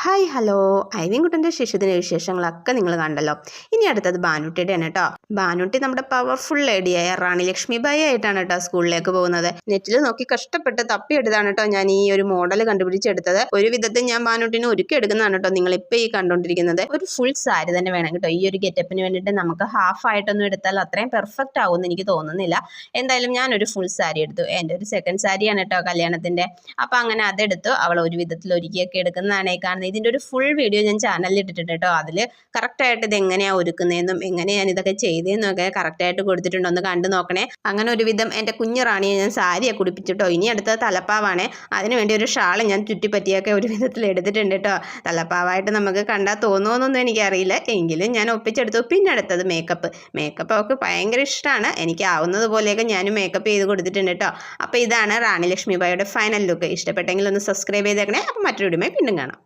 Hi hello ഐവിൻകുട്ടൻ്റെ ശിശുദിന വിശേഷങ്ങളൊക്കെ നിങ്ങൾ കണ്ടല്ലോ. ഇനി അടുത്തത് ഭാനുട്ടിയുടെയാണ് കേട്ടോ. ഭാനുട്ടി നമ്മുടെ പവർഫുൾ ലേഡിയായ റാണി ലക്ഷ്മിബായി ആയിട്ടാണ് കേട്ടോ സ്കൂളിലേക്ക് പോകുന്നത്. നെറ്റിൽ നോക്കി കഷ്ടപ്പെട്ട് തപ്പിയെടുത്താണ് കേട്ടോ ഞാൻ ഈ ഒരു മോഡൽ കണ്ടുപിടിച്ചെടുത്തത്. ഒരു വിധത്തിൽ ഞാൻ ഭാനുട്ടിനെ ഒരുക്കി എടുക്കുന്നതാണ് കേട്ടോ നിങ്ങളിപ്പോൾ ഈ കണ്ടുകൊണ്ടിരിക്കുന്നത്. ഒരു ഫുൾ സാരി തന്നെ വേണം കേട്ടോ ഈ ഒരു ഗെറ്റപ്പിന് വേണ്ടിയിട്ട്. നമുക്ക് ഹാഫ് ആയിട്ടൊന്നും എടുത്താൽ അത്രയും പെർഫെക്റ്റ് ആവുമെന്ന് എനിക്ക് തോന്നുന്നില്ല. എന്തായാലും ഞാനൊരു ഫുൾ സാരി എടുത്തു. എൻ്റെ ഒരു സെക്കൻഡ് സാരിയാണ് കേട്ടോ കല്യാണത്തിൻ്റെ. അപ്പോൾ അങ്ങനെ അതെടുത്തു. അവൾ ഒരു വിധത്തിൽ ഒരുക്കിയൊക്കെ എടുക്കുന്നതാണ് ഈ കാണുന്നത്. ഇതിൻ്റെ ഒരു ഫുൾ വീഡിയോ ഞാൻ ചാനലിൽ ഇട്ടിട്ടുണ്ട് കേട്ടോ. അതിൽ കറക്റ്റായിട്ട് ഇത് എങ്ങനെയാണ് ഒരുക്കുന്നതെന്നും എങ്ങനെയാണ് ഇതൊക്കെ ചെയ്തതെന്നും ഒക്കെ കറക്റ്റായിട്ട് കൊടുത്തിട്ടുണ്ട്. ഒന്ന് കണ്ടു നോക്കണേ. അങ്ങനെ ഒരുവിധം എൻ്റെ കുഞ്ഞു റാണിയെ ഞാൻ സാരിയൊക്കെ കുടിപ്പിച്ചിട്ടോ. ഇനി അടുത്തത് തലപ്പാവാണ്. അതിനുവേണ്ടി ഒരു ഷാള് ഞാൻ ചുറ്റിപ്പറ്റിയൊക്കെ ഒരു വിധത്തിൽ എടുത്തിട്ടുണ്ട് കേട്ടോ. തലപ്പാവായിട്ട് നമുക്ക് കണ്ടാൽ തോന്നുമെന്നൊന്നും എനിക്കറിയില്ല, എങ്കിലും ഞാൻ ഒപ്പിച്ചെടുത്തു. പിന്നെ അടുത്തത് മേക്കപ്പ് അവൾക്ക് ഭയങ്കര ഇഷ്ടമാണ്. എനിക്ക് ആവുന്നത് പോലെയൊക്കെ ഞാനും മേക്കപ്പ് ചെയ്ത് കൊടുത്തിട്ടുണ്ട് കേട്ടോ. അപ്പോൾ ഇതാണ് റാണി ലക്ഷ്മിബായിയുടെ ഫൈനൽ ലുക്ക്. ഇഷ്ടപ്പെട്ടെങ്കിൽ ഒന്ന് സബ്സ്ക്രൈബ് ചെയ്തേക്കണേ. അപ്പോൾ മറ്റൊരു വീഡിയോയുമായി വീണ്ടും കാണാം.